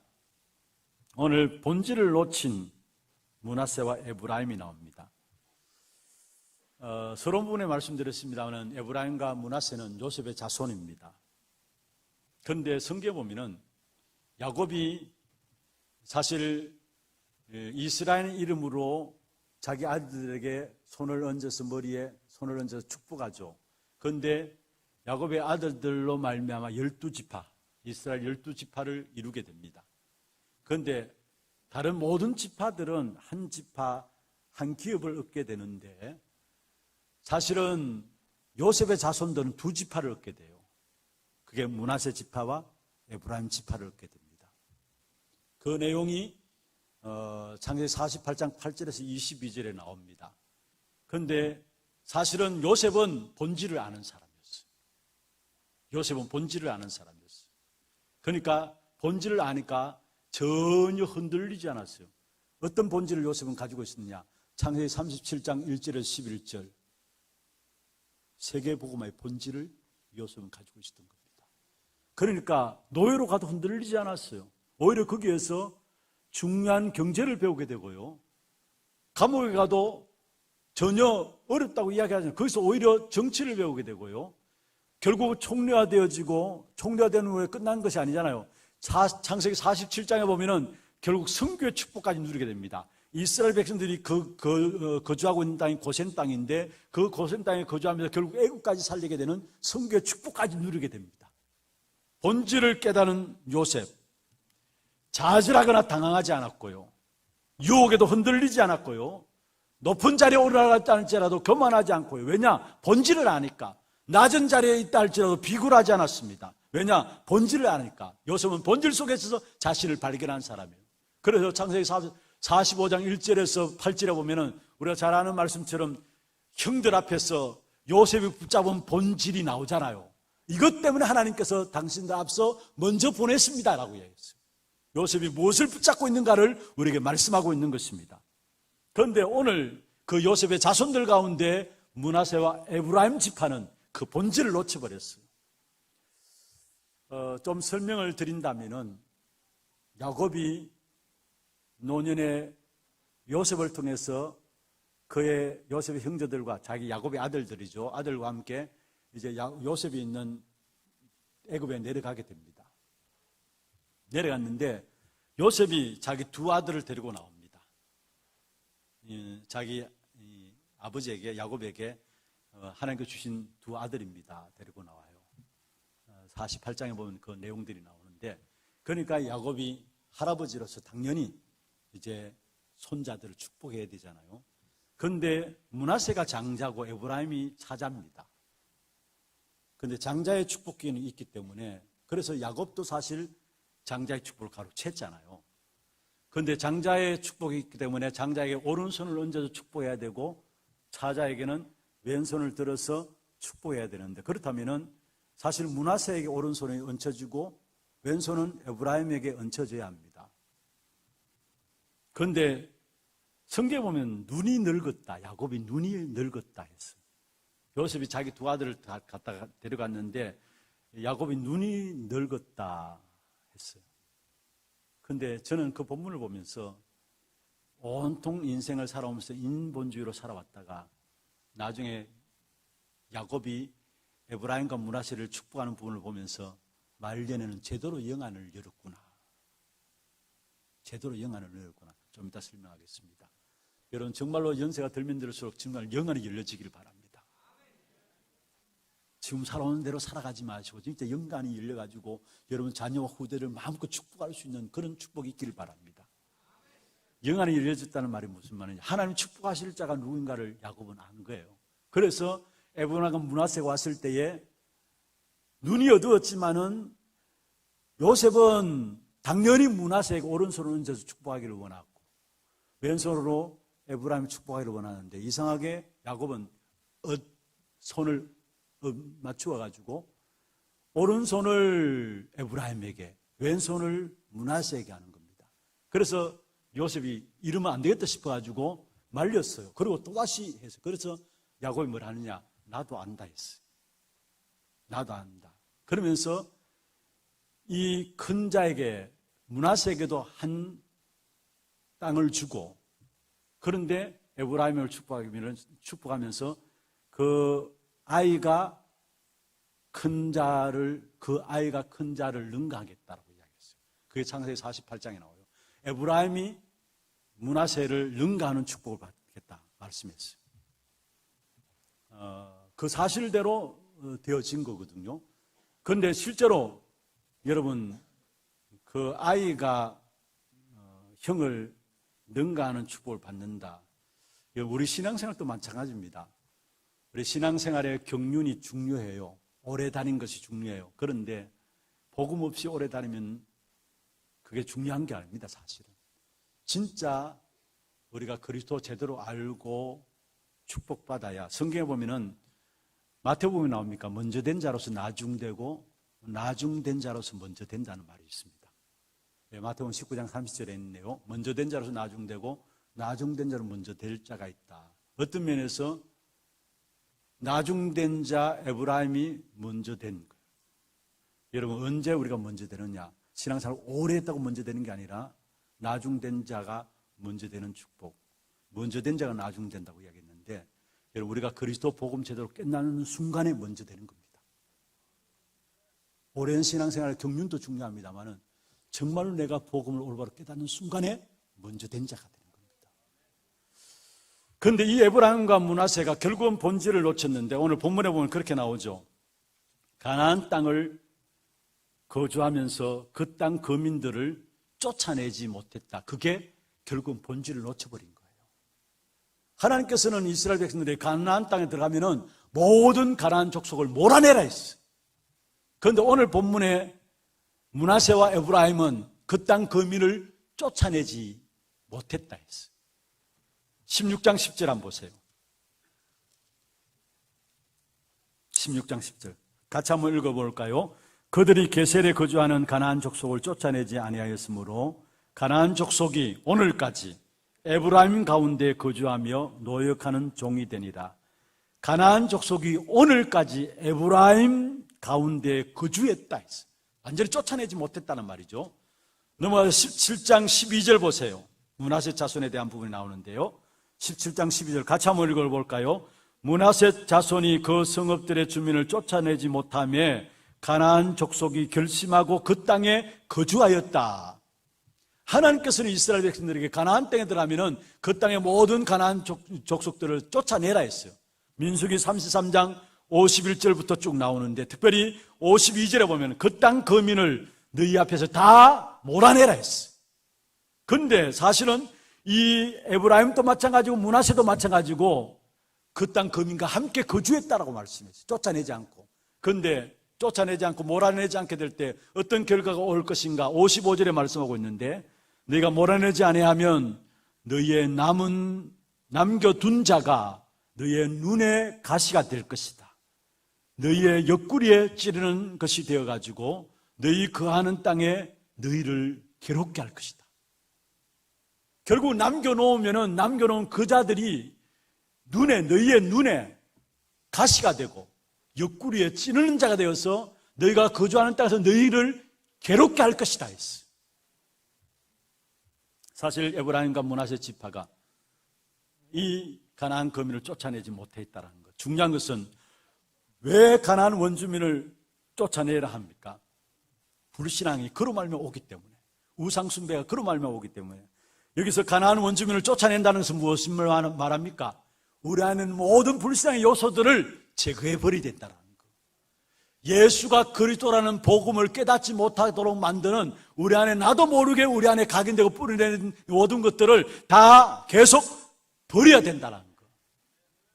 오늘 본질을 놓친 므낫세와 에브라임이 나옵니다. 서론 부분에 말씀드렸습니다만 에브라임과 므낫세는 요셉의 자손입니다. 그런데 성경에 보면은 야곱이 사실 이스라엘 이름으로 자기 아들들에게 손을 얹어서 머리에 손을 얹어서 축복하죠. 그런데 야곱의 아들들로 말미암아 12지파, 이스라엘 12지파를 이루게 됩니다. 그런데 다른 모든 지파들은 한 지파, 한 기업을 얻게 되는데 사실은 요셉의 자손들은 두 지파를 얻게 돼요. 그게 므낫세 지파와 에브라임 지파를 얻게 됩니다. 그 내용이 창세기 48장 8절에서 22절에 나옵니다. 그런데 사실은 요셉은 본질을 아는 사람이었어요. 요셉은 본질을 아는 사람이었어요. 그러니까 본질을 아니까 전혀 흔들리지 않았어요. 어떤 본질을 요셉은 가지고 있었느냐? 창세기 37장 1절에서 11절. 세계복음화의 본질을 요셉은 가지고 있었던 겁니다. 그러니까 노예로 가도 흔들리지 않았어요. 오히려 거기에서 중요한 경제를 배우게 되고요, 감옥에 가도 전혀 어렵다고 이야기하잖아요. 거기서 오히려 정치를 배우게 되고요, 결국 총리화되어지고, 총리화되는 후에 끝난 것이 아니잖아요. 창세기 47장에 보면은 결국 성교의 축복까지 누리게 됩니다. 이스라엘 백성들이 거주하고 있는 땅이 고센 땅인데 그 고센 땅에 거주하면서 결국 애국까지 살리게 되는 성교의 축복까지 누리게 됩니다. 본질을 깨닫는 요셉, 좌절하거나 당황하지 않았고요, 유혹에도 흔들리지 않았고요, 높은 자리에 올라갔다 할지라도 교만하지 않고요. 왜냐? 본질을 아니까. 낮은 자리에 있다 할지라도 비굴하지 않았습니다. 왜냐? 본질을 아니까. 요셉은 본질 속에 있어서 자신을 발견한 사람이에요. 그래서 창세기 45장 1절에서 8절에 보면은 우리가 잘 아는 말씀처럼 형들 앞에서 요셉이 붙잡은 본질이 나오잖아요. 이것 때문에 하나님께서 당신들 앞서 먼저 보냈습니다라고 얘기했어요. 요셉이 무엇을 붙잡고 있는가를 우리에게 말씀하고 있는 것입니다. 그런데 오늘 그 요셉의 자손들 가운데 므낫세와 에브라임 지파는 그 본질을 놓쳐버렸어요. 좀 설명을 드린다면은 야곱이 노년에 요셉을 통해서 그의 요셉의 형제들과 자기 야곱의 아들들이죠. 아들과 함께 이제 요셉이 있는 애굽에 내려가게 됩니다. 내려갔는데 요셉이 자기 두 아들을 데리고 나옵니다. 자기 아버지에게 야곱에게 하나님께서 주신 두 아들입니다. 데리고 나와요. 48장에 보면 그 내용들이 나오는데, 그러니까 야곱이 할아버지로서 당연히 이제 손자들을 축복해야 되잖아요. 그런데 므낫세가 장자고 에브라임이 차자입니다. 그런데 장자의 축복기는 있기 때문에, 그래서 야곱도 사실 장자의 축복을 가로챘잖아요. 그런데 장자의 축복이 있기 때문에 장자에게 오른손을 얹어서 축복해야 되고 차자에게는 왼손을 들어서 축복해야 되는데, 그렇다면은 사실 므낫세에게 오른손이 얹혀지고 왼손은 에브라임에게 얹혀져야 합니다. 그런데 성경에 보면 눈이 늙었다, 야곱이 눈이 늙었다 했어요. 요셉이 자기 두 아들을 다 갖다가 데려갔는데 야곱이 눈이 늙었다 했어요. 그런데 저는 그 본문을 보면서 온통 인생을 살아오면서 인본주의로 살아왔다가 나중에 야곱이 에브라임과 므낫세를 축복하는 부분을 보면서 말년에는 제대로 영안을 열었구나. 제대로 영안을 열었구나. 좀 이따 설명하겠습니다. 여러분, 정말로 연세가 들면 들수록 정말 영안이 열려지기를 바랍니다. 지금 살아오는 대로 살아가지 마시고 진짜 영안이 열려가지고 여러분 자녀와 후대를 마음껏 축복할 수 있는 그런 축복이 있기를 바랍니다. 영안이 열려졌다는 말이 무슨 말이냐? 하나님 축복하실 자가 누군가를 야곱은 안 거예요. 그래서 에브라임과 므낫세가 왔을 때에 눈이 어두웠지만은 요셉은 당연히 므낫세에게 오른손을 얹어서 축복하기를 원하고 왼손으로 에브라임을 축복하기를 원하는데, 이상하게 야곱은 손을 맞추어가지고 오른손을 에브라임에게 왼손을 므낫세에게 하는 겁니다. 그래서 요셉이 이러면 안 되겠다 싶어가지고 말렸어요. 그리고 또다시 했어요. 그래서 야곱이 뭘 하느냐? 나도 안다 했어요. 나도 안다. 그러면서 이 큰 자에게 므낫세에게도 한 땅을 주고, 그런데 에브라임을 축복하면서 그 아이가 큰 자를 능가하겠다라고 이야기했어요. 그게 창세기 48장에 나와요. 에브라임이 므낫세를 능가하는 축복을 받겠다 말씀했어요. 그 사실대로 되어진 거거든요. 그런데 실제로 여러분, 그 아이가 형을 능가하는 축복을 받는다. 우리 신앙생활도 마찬가지입니다. 우리 신앙생활의 경륜이 중요해요. 오래 다닌 것이 중요해요. 그런데 복음 없이 오래 다니면 그게 중요한 게 아닙니다, 사실은. 진짜 우리가 그리스도 제대로 알고 축복받아야, 성경에 보면은 마태복음에 나옵니까? 먼저 된 자로서 나중되고 나중된 자로서 먼저 된다는 말이 있습니다. 마태복음 19장 30절에 있네요. 먼저 된 자로서 나중되고 나중된 자로 먼저 될 자가 있다. 어떤 면에서 나중된 자 에브라임이 먼저 된 거예요. 여러분, 언제 우리가 먼저 되느냐? 신앙생활 오래 했다고 먼저 되는 게 아니라 나중된 자가 먼저 되는 축복, 먼저 된 자가 나중된다고 이야기했는데, 여러분, 우리가 그리스도 복음 제대로 깨닫는 순간에 먼저 되는 겁니다. 오랜 신앙생활의 경륜도 중요합니다만은 정말로 내가 복음을 올바로 깨닫는 순간에 먼저 된 자가 되는 겁니다. 그런데 이 에브라임과 므낫세가 결국은 본질을 놓쳤는데, 오늘 본문에 보면 그렇게 나오죠. 가나안 땅을 거주하면서 그 땅 거민들을 쫓아내지 못했다. 그게 결국은 본질을 놓쳐버린 거예요. 하나님께서는 이스라엘 백성들이 가나안 땅에 들어가면은 모든 가나안 족속을 몰아내라 했어요. 그런데 오늘 본문에 므낫세와 에브라임은 그 땅 거민을 쫓아내지 못했다 했어요. 16장 10절 한번 보세요. 16장 10절 같이 한번 읽어볼까요? 그들이 게셀에 거주하는 가나안 족속을 쫓아내지 아니하였으므로 가나안 족속이 오늘까지 에브라임 가운데 거주하며 노역하는 종이 되니라. 가나안 족속이 오늘까지 에브라임 가운데 거주했다 했어요. 완전히 쫓아내지 못했다는 말이죠. 넘어가서 17장 12절 보세요. 므낫세 자손에 대한 부분이 나오는데요. 17장 12절 같이 한번 읽어볼까요? 므낫세 자손이 그 성읍들의 주민을 쫓아내지 못하며 가나안 족속이 결심하고 그 땅에 거주하였다. 하나님께서는 이스라엘 백성들에게 가나안 땅에 들어가면은 그 땅의 모든 가나안 족속들을 쫓아내라 했어요. 민수기 33장 51절부터 쭉 나오는데 특별히 52절에 보면 그 땅 거민을 너희 앞에서 다 몰아내라 했어요. 그런데 사실은 이 에브라임도 마찬가지고 므낫세도 마찬가지고 그 땅 거민과 함께 거주했다라고 말씀했어요. 쫓아내지 않고. 그런데 쫓아내지 않고 몰아내지 않게 될 때 어떤 결과가 올 것인가 55절에 말씀하고 있는데 너희가 몰아내지 아니하면 너희의 남겨둔 자가 너희의 눈에 가시가 될 것이다. 너희의 옆구리에 찌르는 것이 되어가지고 너희 거하는 땅에 너희를 괴롭게 할 것이다. 결국 남겨놓은 그 자들이 너희의 눈에 가시가 되고 옆구리에 찌르는 자가 되어서 너희가 거주하는 땅에서 너희를 괴롭게 할 것이다 했어. 사실 에브라임과 므낫세 지파가 이 가나안 거민을 쫓아내지 못했다는 것. 중요한 것은 왜 가나안 원주민을 쫓아내라 합니까? 불신앙이 그로 말미암아 오기 때문에, 우상 숭배가 그로 말미암아 오기 때문에. 여기서 가나안 원주민을 쫓아낸다는 것은 무엇을 말합니까? 우리 안에는 모든 불신앙의 요소들을 제거해 버려야 된다는 거. 예수가 그리스도라는 복음을 깨닫지 못하도록 만드는 우리 안에 나도 모르게 우리 안에 각인되고 뿌리내는 모든 것들을 다 계속 버려야 된다는 거.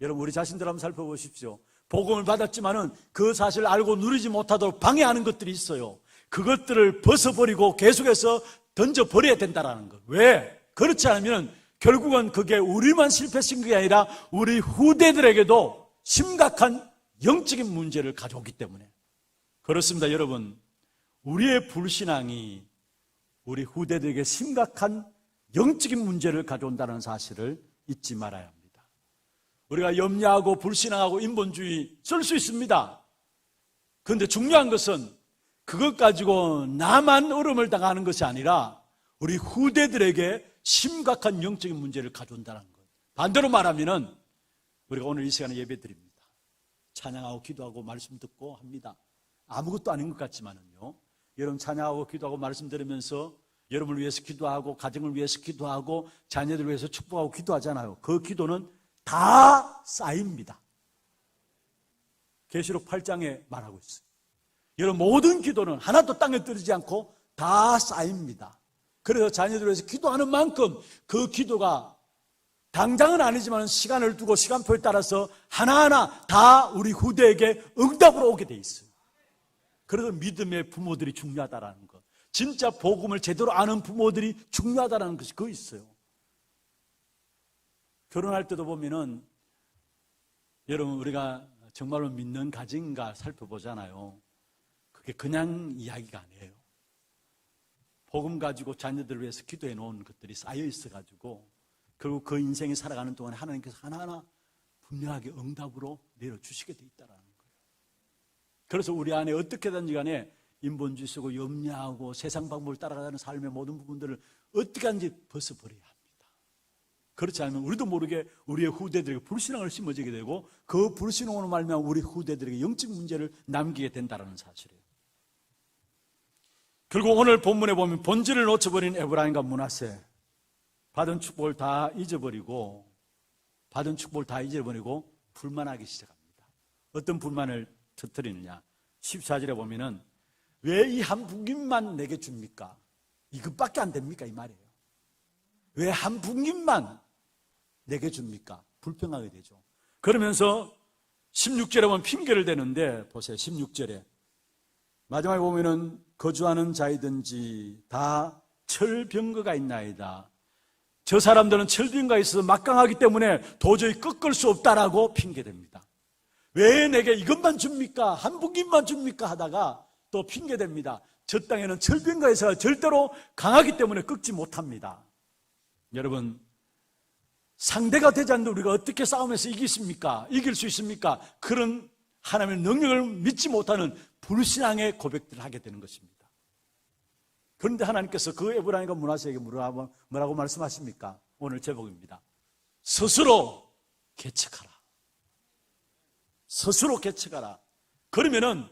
여러분 우리 자신들 한번 살펴보십시오. 복음을 받았지만은 그 사실을 알고 누리지 못하도록 방해하는 것들이 있어요. 그것들을 벗어버리고 계속해서 던져버려야 된다는 거. 왜? 그렇지 않으면 결국은 그게 우리만 실패신 게 아니라 우리 후대들에게도 심각한 영적인 문제를 가져오기 때문에. 그렇습니다, 여러분. 우리의 불신앙이 우리 후대들에게 심각한 영적인 문제를 가져온다는 사실을 잊지 말아야 합니다. 우리가 염려하고 불신앙하고 인본주의 쓸 수 있습니다. 그런데 중요한 것은 그것 가지고 나만 어려움을 당하는 것이 아니라 우리 후대들에게 심각한 영적인 문제를 가져온다는 것. 반대로 말하면은 우리가 오늘 이 시간에 예배 드립니다. 찬양하고 기도하고 말씀 듣고 합니다. 아무것도 아닌 것 같지만은요. 여러분 찬양하고 기도하고 말씀 들으면서 여러분을 위해서 기도하고 가정을 위해서 기도하고 자녀들을 위해서 축복하고 기도하잖아요. 그 기도는 다 쌓입니다. 계시록 8장에 말하고 있어요. 여러분 모든 기도는 하나도 땅에 떨어지지 않고 다 쌓입니다. 그래서 자녀들을 위해서 기도하는 만큼 그 기도가 당장은 아니지만 시간을 두고 시간표에 따라서 하나하나 다 우리 후대에게 응답으로 오게 돼 있어요. 그래서 믿음의 부모들이 중요하다라는 것, 진짜 복음을 제대로 아는 부모들이 중요하다는 것이 그거 있어요. 결혼할 때도 보면은 여러분 우리가 정말로 믿는 가정인가 살펴보잖아요. 그게 그냥 이야기가 아니에요. 복음 가지고 자녀들을 위해서 기도해 놓은 것들이 쌓여 있어가지고 결국 그 인생이 살아가는 동안에 하나님께서 하나하나 분명하게 응답으로 내려주시게 돼 있다는 거예요. 그래서 우리 안에 어떻게든지 간에 인본주의 쓰고 염려하고 세상 방법을 따라가는 삶의 모든 부분들을 어떻게 하는지 벗어버려야 합니다. 그렇지 않으면 우리도 모르게 우리의 후대들에게 불신앙을 심어지게 되고 그 불신앙으로 말미암아 우리 후대들에게 영적 문제를 남기게 된다는 사실이에요. 결국 오늘 본문에 보면 본질을 놓쳐버린 에브라임과 므낫세, 받은 축복을 다 잊어버리고 불만하기 시작합니다. 어떤 불만을 터뜨리느냐? 14절에 보면은 왜 이 한 분깃만 내게 줍니까? 이것밖에 안 됩니까? 이 말이에요. 왜 한 분깃만 내게 줍니까? 불평하게 되죠. 그러면서 16절에 보면 핑계를 대는데 보세요. 16절에 마지막에 보면은 거주하는 자이든지 다 철병거가 있나이다. 저 사람들은 철병거가 있어서 막강하기 때문에 도저히 꺾을 수 없다라고 핑계댑니다. 왜 내게 이것만 줍니까? 한 분깃만 줍니까? 하다가 또 핑계댑니다. 저 땅에는 철병거가 있어서 절대로 강하기 때문에 꺾지 못합니다. 여러분, 상대가 되지 않는데 우리가 어떻게 싸움에서 이길 수 있습니까? 그런 하나님의 능력을 믿지 못하는 불신앙의 고백들을 하게 되는 것입니다. 그런데 하나님께서 그 에브라임과 므낫세에게 뭐라고 말씀하십니까? 오늘 제목입니다. 스스로 개척하라. 스스로 개척하라. 그러면은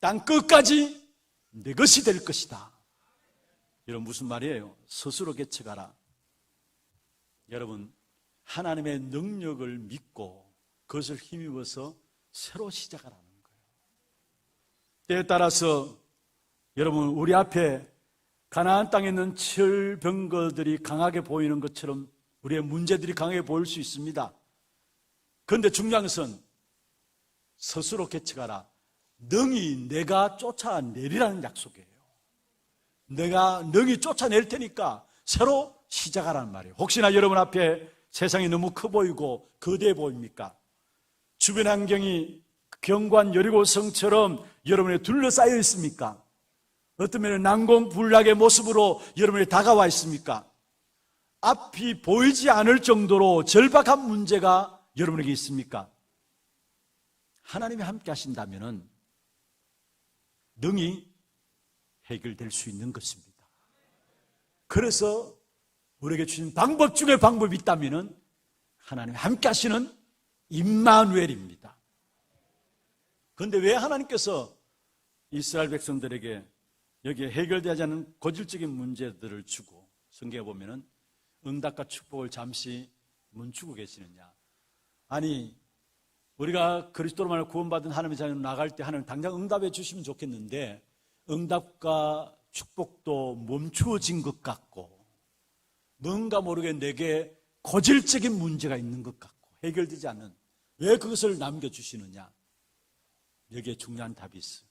땅 끝까지 내 것이 될 것이다. 이런 무슨 말이에요? 스스로 개척하라. 여러분, 하나님의 능력을 믿고 그것을 힘입어서 새로 시작하라는 거예요. 때에 따라서 여러분, 우리 앞에 가나안 땅에 있는 철병거들이 강하게 보이는 것처럼 우리의 문제들이 강하게 보일 수 있습니다. 그런데 중요한 것은 스스로 개척하라. 능히 내가 쫓아내리라는 약속이에요. 내가 능히 쫓아낼 테니까 새로 시작하라는 말이에요. 혹시나 여러분 앞에 세상이 너무 커 보이고 거대해 보입니까? 주변 환경이 견고한 여리고성처럼 여러분에 둘러싸여 있습니까? 어떤 면에 난공불락의 모습으로 여러분이 다가와 있습니까? 앞이 보이지 않을 정도로 절박한 문제가 여러분에게 있습니까? 하나님이 함께 하신다면 능히 해결될 수 있는 것입니다. 그래서 우리에게 주신 방법 중에 방법이 있다면 하나님이 함께 하시는 임마누엘입니다. 그런데 왜 하나님께서 이스라엘 백성들에게 여기에 해결되지 않은 고질적인 문제들을 주고 성경에 보면은 응답과 축복을 잠시 멈추고 계시느냐? 아니, 우리가 그리스도로 말하여 구원받은 하나님의 자녀로 나갈 때 하나님 당장 응답해 주시면 좋겠는데 응답과 축복도 멈추어진 것 같고 뭔가 모르게 내게 고질적인 문제가 있는 것 같고 해결되지 않는, 왜 그것을 남겨주시느냐? 여기에 중요한 답이 있어요.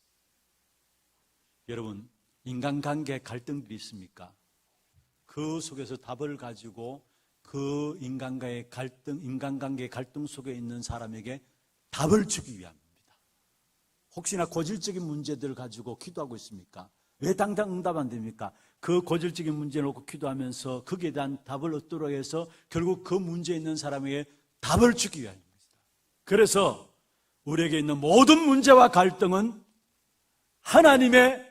여러분, 인간관계에 갈등들이 있습니까? 그 속에서 답을 가지고 그 인간관계의 갈등 속에 있는 사람에게 답을 주기 위함입니다. 혹시나 고질적인 문제들을 가지고 기도하고 있습니까? 왜 당장 응답 안 됩니까? 그 고질적인 문제를 놓고 기도하면서 거기에 대한 답을 얻도록 해서 결국 그 문제에 있는 사람에게 답을 주기 위함입니다. 그래서 우리에게 있는 모든 문제와 갈등은 하나님의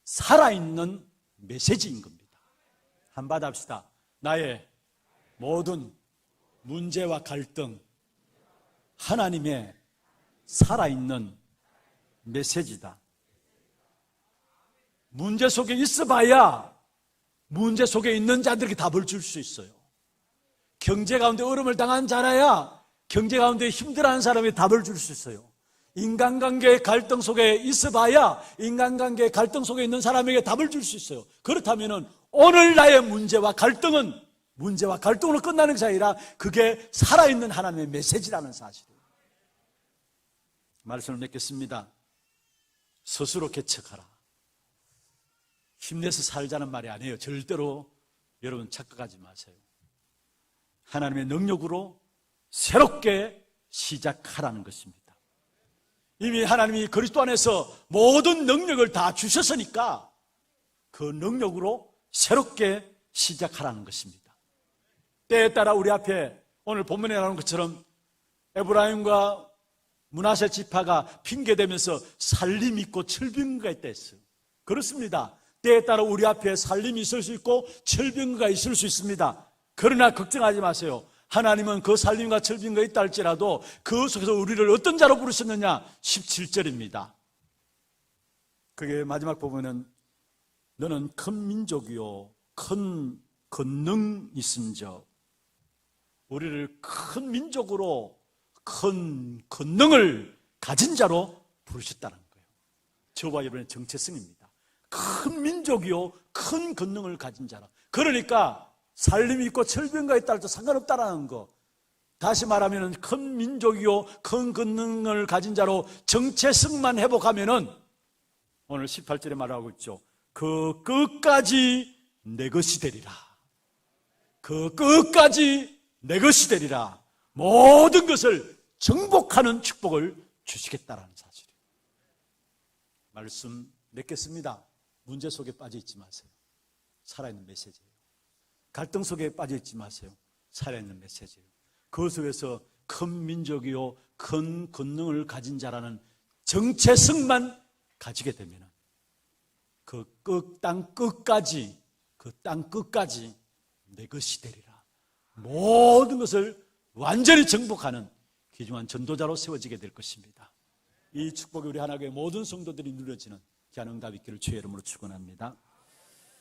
살아있는 메시지인 겁니다. 한번 합시다. 나의 모든 문제와 갈등, 하나님의 살아있는 메시지다. 문제 속에 있어봐야 문제 속에 있는 자들에게 답을 줄 수 있어요. 경제 가운데 어려움을 당한 자라야 경제 가운데 힘들어하는 사람에게 답을 줄 수 있어요. 인간관계의 갈등 속에 있어봐야 인간관계의 갈등 속에 있는 사람에게 답을 줄 수 있어요. 그렇다면 오늘 나의 문제와 갈등은 문제와 갈등으로 끝나는 것이 아니라 그게 살아있는 하나님의 메시지라는 사실이에요. 말씀을 맺겠습니다. 스스로 개척하라. 힘내서 살자는 말이 아니에요. 절대로 여러분 착각하지 마세요. 하나님의 능력으로 새롭게 시작하라는 것입니다. 이미 하나님이 그리스도 안에서 모든 능력을 다 주셨으니까 그 능력으로 새롭게 시작하라는 것입니다. 때에 따라 우리 앞에 오늘 본문에 나오는 것처럼 에브라임과 므낫세 지파가 핑계대면서 살림이 있고 철병거가 있다 했어요. 그렇습니다. 때에 따라 우리 앞에 살림이 있을 수 있고 철병거가 있을 수 있습니다. 그러나 걱정하지 마세요. 하나님은 그 살림과 철병거가 있다 할지라도 그 속에서 우리를 어떤 자로 부르셨느냐? 17절입니다. 그게 마지막 부분은 너는 큰 민족이요 큰 권능 있음적, 우리를 큰 민족으로 큰 권능을 가진 자로 부르셨다는 거예요. 저와 여러분의 정체성입니다. 큰 민족이요 큰 권능을 가진 자라. 그러니까 살림이 있고 철병가 있다 할때 상관없다라는 거. 다시 말하면 큰 민족이요 큰 권능을 가진 자로 정체성만 회복하면은 오늘 18절에 말하고 있죠. 그 끝까지 내 것이 되리라. 그 끝까지 내 것이 되리라. 모든 것을 정복하는 축복을 주시겠다라는 사실이에요. 말씀 맺겠습니다. 문제 속에 빠져 있지 마세요. 살아있는 메시지예요. 갈등 속에 빠져 있지 마세요. 살아있는 메시지예요. 그 속에서 큰 민족이요 큰 권능을 가진 자라는 정체성만 가지게 되면 땅 끝까지, 그 땅 끝까지 내 것이 되리라. 모든 것을 완전히 정복하는 귀중한 전도자로 세워지게 될 것입니다. 이 축복이 우리 하나교회 모든 성도들이 누려지는 귀한 응답이 있기를 주의 이름으로 축원합니다.